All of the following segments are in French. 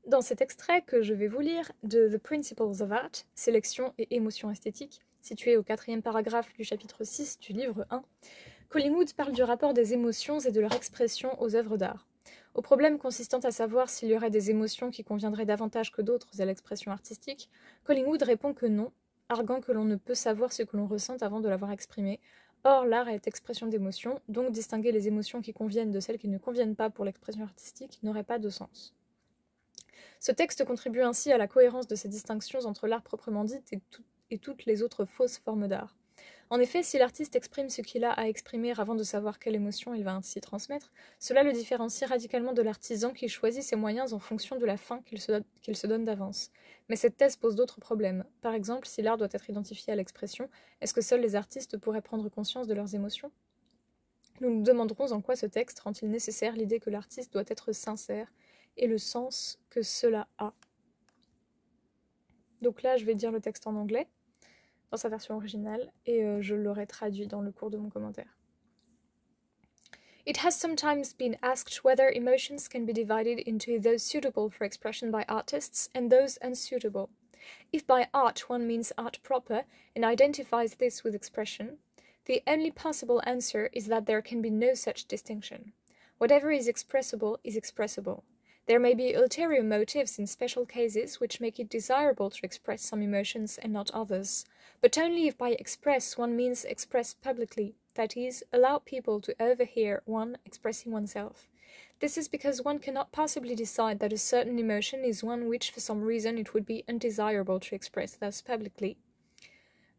Dans cet extrait que je vais vous lire de The Principles of Art, sélection et émotion esthétique, situé au 4e paragraphe du chapitre 6 du livre 1, Collingwood parle du rapport des émotions et de leur expression aux œuvres d'art. Au problème consistant à savoir s'il y aurait des émotions qui conviendraient davantage que d'autres à l'expression artistique, Collingwood répond que non, arguant que l'on ne peut savoir ce que l'on ressent avant de l'avoir exprimé. Or, l'art est expression d'émotions, donc distinguer les émotions qui conviennent de celles qui ne conviennent pas pour l'expression artistique n'aurait pas de sens. Ce texte contribue ainsi à la cohérence de ces distinctions entre l'art proprement dit et toutes les autres fausses formes d'art. En effet, si l'artiste exprime ce qu'il a à exprimer avant de savoir quelle émotion il va ainsi transmettre, cela le différencie radicalement de l'artisan qui choisit ses moyens en fonction de la fin qu'il se donne d'avance. Mais cette thèse pose d'autres problèmes. Par exemple, si l'art doit être identifié à l'expression, est-ce que seuls les artistes pourraient prendre conscience de leurs émotions ? Nous nous demanderons en quoi ce texte rend-il nécessaire l'idée que l'artiste doit être sincère et le sens que cela a. Donc là, je vais dire le texte en anglais, dans sa version originale, et je l'aurai traduit dans le cours de mon commentaire. It has sometimes been asked whether emotions can be divided into those suitable for expression by artists and those unsuitable. If by art one means art proper and identifies this with expression, the only possible answer is that there can be no such distinction. Whatever is expressible is expressible. There may be ulterior motives in special cases which make it desirable to express some emotions and not others, but only if by express one means express publicly, that is, allow people to overhear one expressing oneself. This is because one cannot possibly decide that a certain emotion is one which for some reason it would be undesirable to express thus publicly,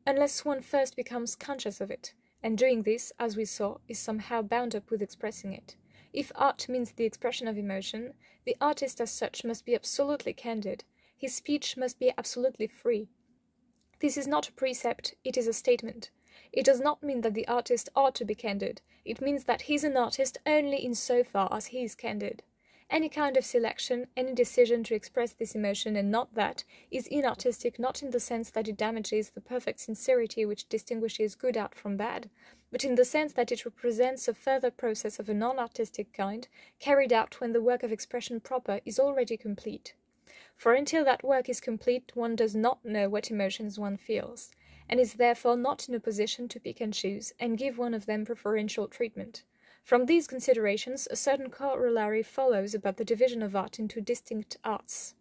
unless one first becomes conscious of it, and doing this, as we saw, is somehow bound up with expressing it. If art means the expression of emotion, the artist as such must be absolutely candid. His speech must be absolutely free. This is not a precept, it is a statement. It does not mean that the artist ought to be candid. It means that he is an artist only in so far as he is candid. Any kind of selection, any decision to express this emotion and not that, is inartistic not in the sense that it damages the perfect sincerity which distinguishes good art from bad, but in the sense that it represents a further process of a non-artistic kind, carried out when the work of expression proper is already complete. For until that work is complete, one does not know what emotions one feels, and is therefore not in a position to pick and choose, and give one of them preferential treatment. From these considerations, a certain corollary follows about the division of art into distinct arts.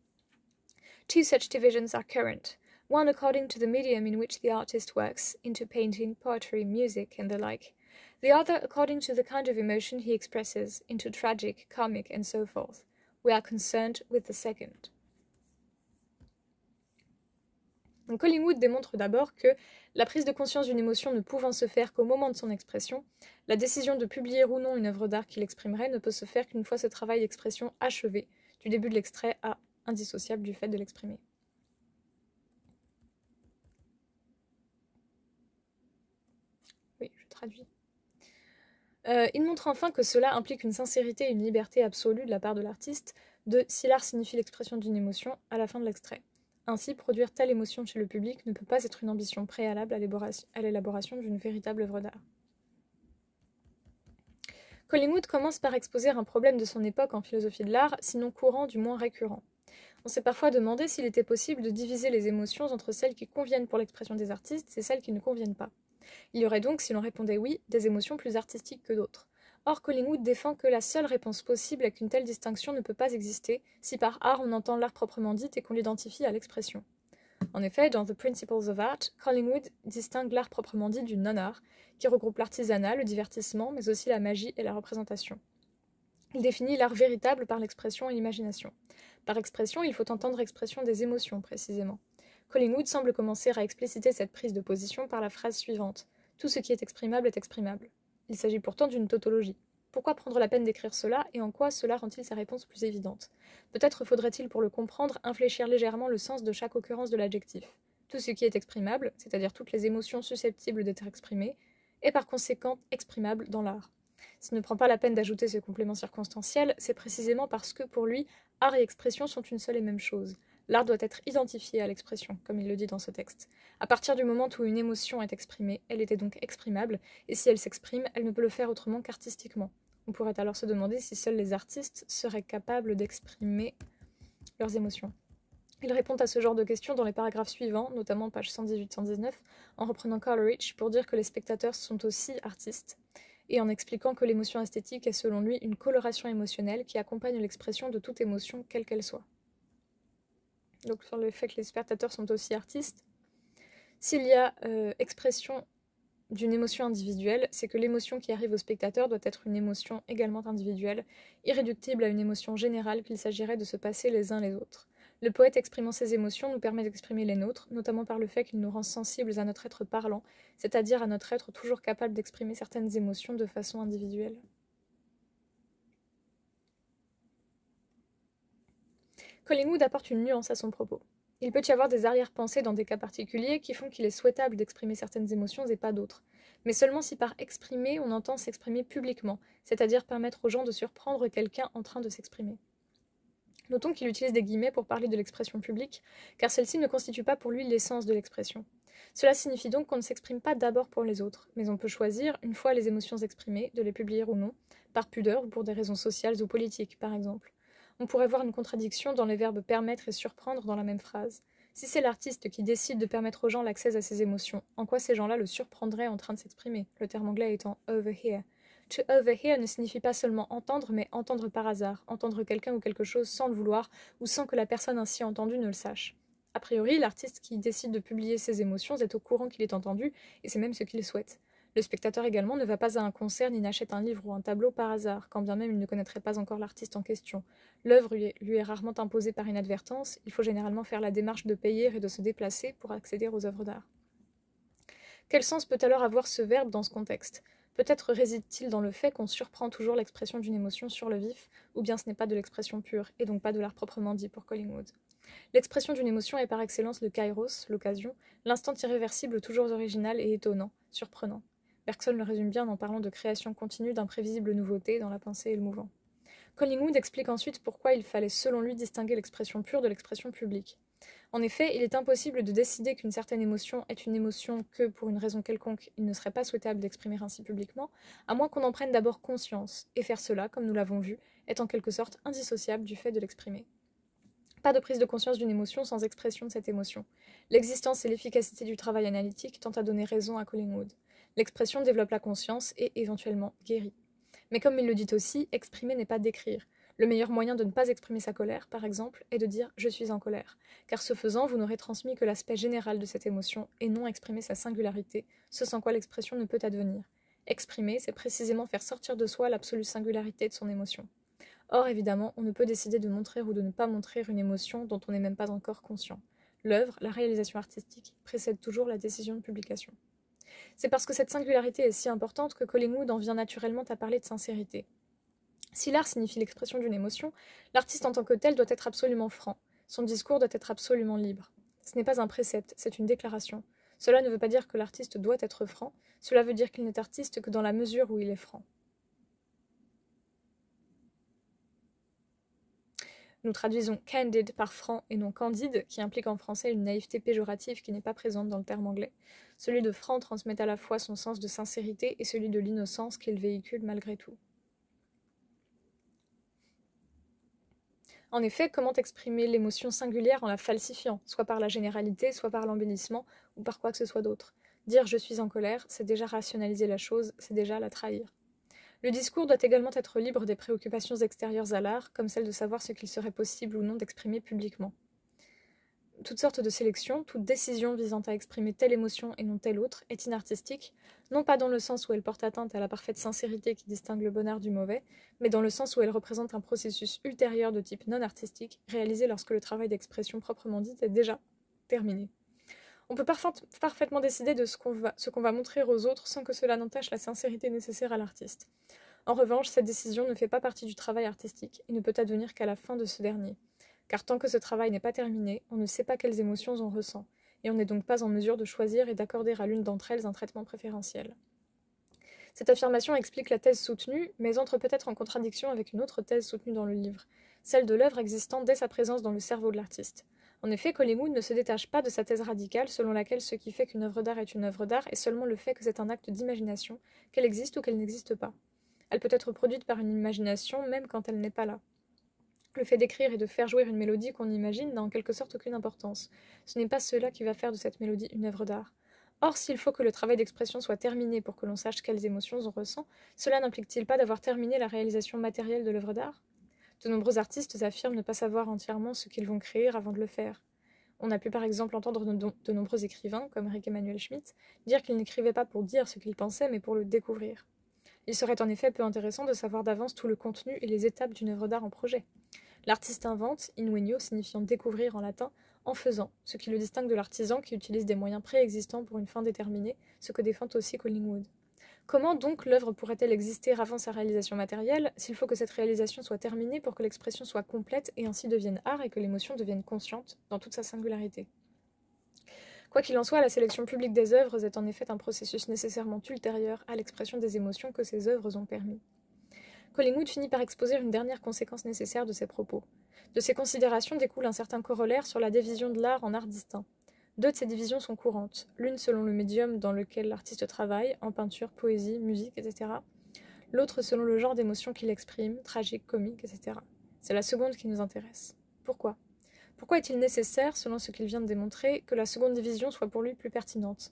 Two such divisions are current, one according to the medium in which the artist works, into painting, poetry, music, and the like, the other according to the kind of emotion he expresses, into tragic, comic, and so forth. We are concerned with the second. Donc Collingwood démontre d'abord que la prise de conscience d'une émotion ne pouvant se faire qu'au moment de son expression, la décision de publier ou non une œuvre d'art qui l'exprimerait ne peut se faire qu'une fois ce travail d'expression achevé, du début de l'extrait à indissociable du fait de l'exprimer. Oui, je traduis. Il montre enfin que cela implique une sincérité et une liberté absolue de la part de l'artiste, si l'art signifie l'expression d'une émotion, à la fin de l'extrait. Ainsi, produire telle émotion chez le public ne peut pas être une ambition préalable à l'élaboration d'une véritable œuvre d'art. Collingwood commence par exposer un problème de son époque en philosophie de l'art, sinon courant, du moins récurrent. On s'est parfois demandé s'il était possible de diviser les émotions entre celles qui conviennent pour l'expression des artistes et celles qui ne conviennent pas. Il y aurait donc, si l'on répondait oui, des émotions plus artistiques que d'autres. Or, Collingwood défend que la seule réponse possible est qu'une telle distinction ne peut pas exister si par art on entend l'art proprement dit et qu'on l'identifie à l'expression. En effet, dans The Principles of Art, Collingwood distingue l'art proprement dit du non-art, qui regroupe l'artisanat, le divertissement, mais aussi la magie et la représentation. Il définit l'art véritable par l'expression et l'imagination. Par expression, il faut entendre expression des émotions, précisément. Collingwood semble commencer à expliciter cette prise de position par la phrase suivante « Tout ce qui est exprimable est exprimable ». Il s'agit pourtant d'une tautologie. Pourquoi prendre la peine d'écrire cela et en quoi cela rend-il sa réponse plus évidente? Peut-être faudrait-il pour le comprendre infléchir légèrement le sens de chaque occurrence de l'adjectif. Tout ce qui est exprimable, c'est-à-dire toutes les émotions susceptibles d'être exprimées, est par conséquent exprimable dans l'art. S'il ne prend pas la peine d'ajouter ce complément circonstanciel, c'est précisément parce que pour lui, art et expression sont une seule et même chose. L'art doit être identifié à l'expression, comme il le dit dans ce texte. À partir du moment où une émotion est exprimée, elle était donc exprimable, et si elle s'exprime, elle ne peut le faire autrement qu'artistiquement. On pourrait alors se demander si seuls les artistes seraient capables d'exprimer leurs émotions. Ils répondent à ce genre de questions dans les paragraphes suivants, notamment pages 118-119, en reprenant Coleridge pour dire que les spectateurs sont aussi artistes, et en expliquant que l'émotion esthétique est selon lui une coloration émotionnelle qui accompagne l'expression de toute émotion, quelle qu'elle soit. Donc sur le fait que les spectateurs sont aussi artistes, s'il y a expression d'une émotion individuelle, c'est que l'émotion qui arrive au spectateur doit être une émotion également individuelle, irréductible à une émotion générale qu'il s'agirait de se passer les uns les autres. Le poète exprimant ses émotions nous permet d'exprimer les nôtres, notamment par le fait qu'il nous rend sensibles à notre être parlant, c'est-à-dire à notre être toujours capable d'exprimer certaines émotions de façon individuelle. Collingwood apporte une nuance à son propos. Il peut y avoir des arrière-pensées dans des cas particuliers qui font qu'il est souhaitable d'exprimer certaines émotions et pas d'autres, mais seulement si par exprimer on entend s'exprimer publiquement, c'est-à-dire permettre aux gens de surprendre quelqu'un en train de s'exprimer. Notons qu'il utilise des guillemets pour parler de l'expression publique, car celle-ci ne constitue pas pour lui l'essence de l'expression. Cela signifie donc qu'on ne s'exprime pas d'abord pour les autres, mais on peut choisir, une fois les émotions exprimées, de les publier ou non, par pudeur ou pour des raisons sociales ou politiques, par exemple. On pourrait voir une contradiction dans les verbes permettre et surprendre dans la même phrase. Si c'est l'artiste qui décide de permettre aux gens l'accès à ses émotions, en quoi ces gens-là le surprendraient en train de s'exprimer, le terme anglais étant overhear. To overhear ne signifie pas seulement entendre, mais entendre par hasard, entendre quelqu'un ou quelque chose sans le vouloir, ou sans que la personne ainsi entendue ne le sache. A priori, l'artiste qui décide de publier ses émotions est au courant qu'il est entendu, et c'est même ce qu'il souhaite. Le spectateur également ne va pas à un concert ni n'achète un livre ou un tableau par hasard, quand bien même il ne connaîtrait pas encore l'artiste en question. L'œuvre lui est rarement imposée par inadvertance, il faut généralement faire la démarche de payer et de se déplacer pour accéder aux œuvres d'art. Quel sens peut alors avoir ce verbe dans ce contexte ? Peut-être réside-t-il dans le fait qu'on surprend toujours l'expression d'une émotion sur le vif, ou bien ce n'est pas de l'expression pure, et donc pas de l'art proprement dit pour Collingwood. L'expression d'une émotion est par excellence le kairos, l'occasion, l'instant irréversible toujours original et étonnant, surprenant. Bergson le résume bien en parlant de création continue d'imprévisibles nouveautés dans la pensée et le mouvant. Collingwood explique ensuite pourquoi il fallait selon lui distinguer l'expression pure de l'expression publique. En effet, il est impossible de décider qu'une certaine émotion est une émotion que, pour une raison quelconque, il ne serait pas souhaitable d'exprimer ainsi publiquement, à moins qu'on en prenne d'abord conscience, et faire cela, comme nous l'avons vu, est en quelque sorte indissociable du fait de l'exprimer. Pas de prise de conscience d'une émotion sans expression de cette émotion. L'existence et l'efficacité du travail analytique tentent à donner raison à Collingwood. L'expression développe la conscience et, éventuellement, guérit. Mais comme il le dit aussi, exprimer n'est pas décrire. Le meilleur moyen de ne pas exprimer sa colère, par exemple, est de dire « je suis en colère », car ce faisant, vous n'aurez transmis que l'aspect général de cette émotion et non exprimé sa singularité, ce sans quoi l'expression ne peut advenir. Exprimer, c'est précisément faire sortir de soi l'absolue singularité de son émotion. Or, évidemment, on ne peut décider de montrer ou de ne pas montrer une émotion dont on n'est même pas encore conscient. L'œuvre, la réalisation artistique, précède toujours la décision de publication. C'est parce que cette singularité est si importante que Collingwood en vient naturellement à parler de sincérité. Si l'art signifie l'expression d'une émotion, l'artiste en tant que tel doit être absolument franc. Son discours doit être absolument libre. Ce n'est pas un précepte, c'est une déclaration. Cela ne veut pas dire que l'artiste doit être franc, cela veut dire qu'il n'est artiste que dans la mesure où il est franc. Nous traduisons candid par franc et non candide, qui implique en français une naïveté péjorative qui n'est pas présente dans le terme anglais. Celui de franc transmet à la fois son sens de sincérité et celui de l'innocence qu'il véhicule malgré tout. En effet, comment exprimer l'émotion singulière en la falsifiant, soit par la généralité, soit par l'embellissement, ou par quoi que ce soit d'autre ? Dire « je suis en colère », c'est déjà rationaliser la chose, c'est déjà la trahir. Le discours doit également être libre des préoccupations extérieures à l'art, comme celle de savoir ce qu'il serait possible ou non d'exprimer publiquement. Toutes sortes de sélections, toute décision visant à exprimer telle émotion et non telle autre est inartistique, non pas dans le sens où elle porte atteinte à la parfaite sincérité qui distingue le bon art du mauvais, mais dans le sens où elle représente un processus ultérieur de type non artistique, réalisé lorsque le travail d'expression proprement dit est déjà terminé. On peut parfaitement décider de ce qu'on va montrer aux autres sans que cela n'entache la sincérité nécessaire à l'artiste. En revanche, cette décision ne fait pas partie du travail artistique et ne peut advenir qu'à la fin de ce dernier. Car tant que ce travail n'est pas terminé, on ne sait pas quelles émotions on ressent, et on n'est donc pas en mesure de choisir et d'accorder à l'une d'entre elles un traitement préférentiel. Cette affirmation explique la thèse soutenue, mais entre peut-être en contradiction avec une autre thèse soutenue dans le livre, celle de l'œuvre existant dès sa présence dans le cerveau de l'artiste. En effet, Collingwood ne se détache pas de sa thèse radicale selon laquelle ce qui fait qu'une œuvre d'art est une œuvre d'art est seulement le fait que c'est un acte d'imagination, qu'elle existe ou qu'elle n'existe pas. Elle peut être produite par une imagination même quand elle n'est pas là. Le fait d'écrire et de faire jouer une mélodie qu'on imagine n'a en quelque sorte aucune importance. Ce n'est pas cela qui va faire de cette mélodie une œuvre d'art. Or, s'il faut que le travail d'expression soit terminé pour que l'on sache quelles émotions on ressent, cela n'implique-t-il pas d'avoir terminé la réalisation matérielle de l'œuvre d'art? De nombreux artistes affirment ne pas savoir entièrement ce qu'ils vont créer avant de le faire. On a pu par exemple entendre de nombreux écrivains, comme Rick Emmanuel Schmitt, dire qu'ils n'écrivaient pas pour dire ce qu'ils pensaient, mais pour le découvrir. Il serait en effet peu intéressant de savoir d'avance tout le contenu et les étapes d'une œuvre d'art en projet. L'artiste invente, invenio signifiant découvrir en latin, en faisant, ce qui le distingue de l'artisan qui utilise des moyens préexistants pour une fin déterminée, ce que défend aussi Collingwood. Comment donc l'œuvre pourrait-elle exister avant sa réalisation matérielle, s'il faut que cette réalisation soit terminée pour que l'expression soit complète et ainsi devienne art et que l'émotion devienne consciente dans toute sa singularité? Quoi qu'il en soit, la sélection publique des œuvres est en effet un processus nécessairement ultérieur à l'expression des émotions que ces œuvres ont permis. Collingwood finit par exposer une dernière conséquence nécessaire de ses propos. De ces considérations découle un certain corollaire sur la division de l'art en arts distincts. Deux de ces divisions sont courantes, l'une selon le médium dans lequel l'artiste travaille, en peinture, poésie, musique, etc. L'autre selon le genre d'émotion qu'il exprime, tragique, comique, etc. C'est la seconde qui nous intéresse. Pourquoi ? Pourquoi est-il nécessaire, selon ce qu'il vient de démontrer, que la seconde division soit pour lui plus pertinente?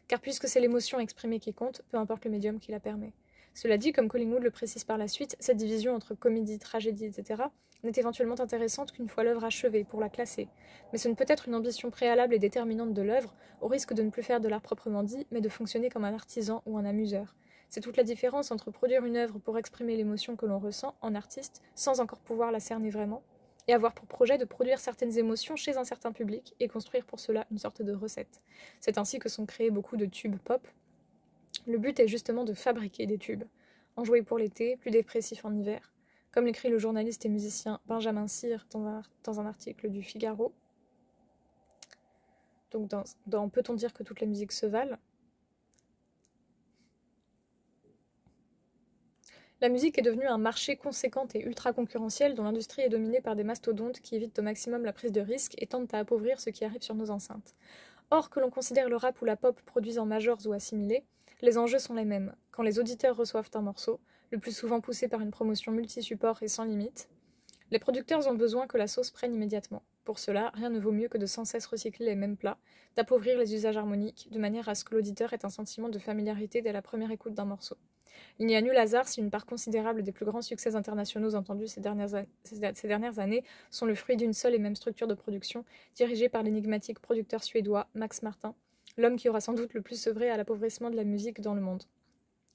Car puisque c'est l'émotion exprimée qui compte, peu importe le médium qui la permet. Cela dit, comme Collingwood le précise par la suite, cette division entre comédie, tragédie, etc. n'est éventuellement intéressante qu'une fois l'œuvre achevée, pour la classer. Mais ce ne peut être une ambition préalable et déterminante de l'œuvre, au risque de ne plus faire de l'art proprement dit, mais de fonctionner comme un artisan ou un amuseur. C'est toute la différence entre produire une œuvre pour exprimer l'émotion que l'on ressent en artiste, sans encore pouvoir la cerner vraiment, et avoir pour projet de produire certaines émotions chez un certain public et construire pour cela une sorte de recette. C'est ainsi que sont créés beaucoup de tubes pop. Le but est justement de fabriquer des tubes, enjoués pour l'été, plus dépressifs en hiver, comme l'écrit le journaliste et musicien Benjamin Cyr dans un article du Figaro. Donc dans Peut-on dire que toutes les musiques se valent? La musique est devenue un marché conséquent et ultra concurrentiel dont l'industrie est dominée par des mastodontes qui évitent au maximum la prise de risque et tentent à appauvrir ce qui arrive sur nos enceintes. Or, que l'on considère le rap ou la pop produits en majors ou assimilés, les enjeux sont les mêmes. Quand les auditeurs reçoivent un morceau, le plus souvent poussé par une promotion multi-support et sans limite, les producteurs ont besoin que la sauce prenne immédiatement. Pour cela, rien ne vaut mieux que de sans cesse recycler les mêmes plats, d'appauvrir les usages harmoniques, de manière à ce que l'auditeur ait un sentiment de familiarité dès la première écoute d'un morceau. Il n'y a nul hasard si une part considérable des plus grands succès internationaux entendus ces dernières années sont le fruit d'une seule et même structure de production, dirigée par l'énigmatique producteur suédois Max Martin, l'homme qui aura sans doute le plus œuvré à l'appauvrissement de la musique dans le monde.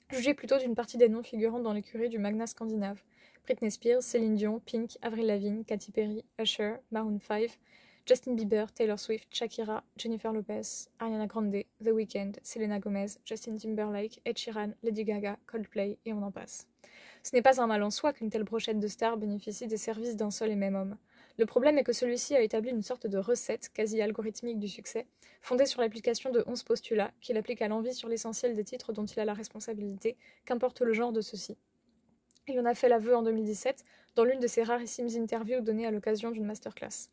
Jugez plutôt d'une partie des noms figurant dans l'écurie du magnat scandinave. Britney Spears, Céline Dion, Pink, Avril Lavigne, Katy Perry, Usher, Maroon 5, Justin Bieber, Taylor Swift, Shakira, Jennifer Lopez, Ariana Grande, The Weeknd, Selena Gomez, Justin Timberlake, Ed Sheeran, Lady Gaga, Coldplay, et on en passe. Ce n'est pas un mal en soi qu'une telle brochette de stars bénéficie des services d'un seul et même homme. Le problème est que celui-ci a établi une sorte de recette quasi algorithmique du succès, fondée sur l'application de 11 postulats, qu'il applique à l'envi sur l'essentiel des titres dont il a la responsabilité, qu'importe le genre de ceux-ci. Il en a fait l'aveu en 2017, dans l'une de ses rarissimes interviews données à l'occasion d'une masterclass.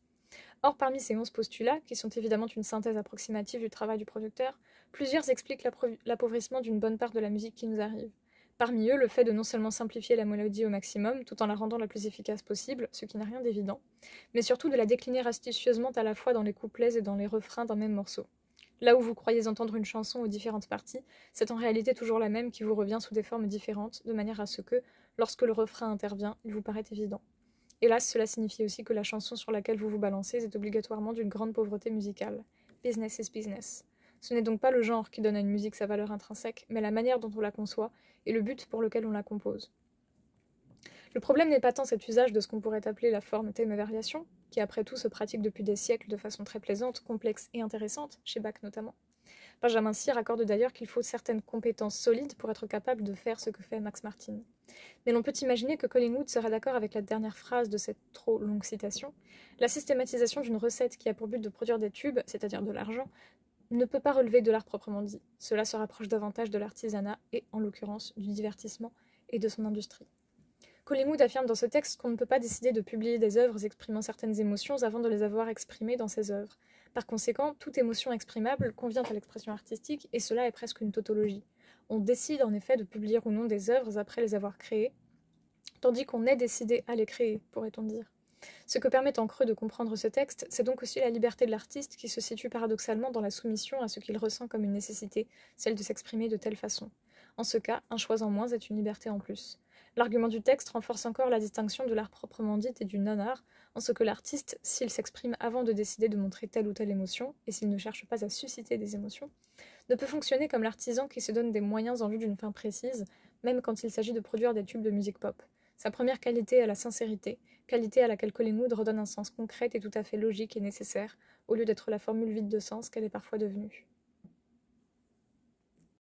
Or, parmi ces 11 postulats, qui sont évidemment une synthèse approximative du travail du producteur, plusieurs expliquent l'appauvrissement d'une bonne part de la musique qui nous arrive. Parmi eux, le fait de non seulement simplifier la mélodie au maximum, tout en la rendant la plus efficace possible, ce qui n'a rien d'évident, mais surtout de la décliner astucieusement à la fois dans les couplets et dans les refrains d'un même morceau. Là où vous croyez entendre une chanson aux différentes parties, c'est en réalité toujours la même qui vous revient sous des formes différentes, de manière à ce que, lorsque le refrain intervient, il vous paraît évident. Hélas, cela signifie aussi que la chanson sur laquelle vous vous balancez est obligatoirement d'une grande pauvreté musicale. Business is business. Ce n'est donc pas le genre qui donne à une musique sa valeur intrinsèque, mais la manière dont on la conçoit et le but pour lequel on la compose. Le problème n'est pas tant cet usage de ce qu'on pourrait appeler la forme thème et variation, qui après tout se pratique depuis des siècles de façon très plaisante, complexe et intéressante, chez Bach notamment. Benjamin Cyr accorde d'ailleurs qu'il faut certaines compétences solides pour être capable de faire ce que fait Max Martin. Mais l'on peut imaginer que Collingwood serait d'accord avec la dernière phrase de cette trop longue citation. La systématisation d'une recette qui a pour but de produire des tubes, c'est-à-dire de l'argent, ne peut pas relever de l'art proprement dit. Cela se rapproche davantage de l'artisanat et, en l'occurrence, du divertissement et de son industrie. Collingwood affirme dans ce texte qu'on ne peut pas décider de publier des œuvres exprimant certaines émotions avant de les avoir exprimées dans ses œuvres. Par conséquent, toute émotion exprimable convient à l'expression artistique et cela est presque une tautologie. On décide en effet de publier ou non des œuvres après les avoir créées, tandis qu'on est décidé à les créer, pourrait-on dire. Ce que permet en creux de comprendre ce texte, c'est donc aussi la liberté de l'artiste qui se situe paradoxalement dans la soumission à ce qu'il ressent comme une nécessité, celle de s'exprimer de telle façon. En ce cas, un choix en moins est une liberté en plus. L'argument du texte renforce encore la distinction de l'art proprement dit et du non-art, en ce que l'artiste, s'il s'exprime avant de décider de montrer telle ou telle émotion, et s'il ne cherche pas à susciter des émotions, ne peut fonctionner comme l'artisan qui se donne des moyens en vue d'une fin précise, même quand il s'agit de produire des tubes de musique pop. Sa première qualité est la sincérité, qualité à laquelle Collingwood redonne un sens concret et tout à fait logique et nécessaire, au lieu d'être la formule vide de sens qu'elle est parfois devenue.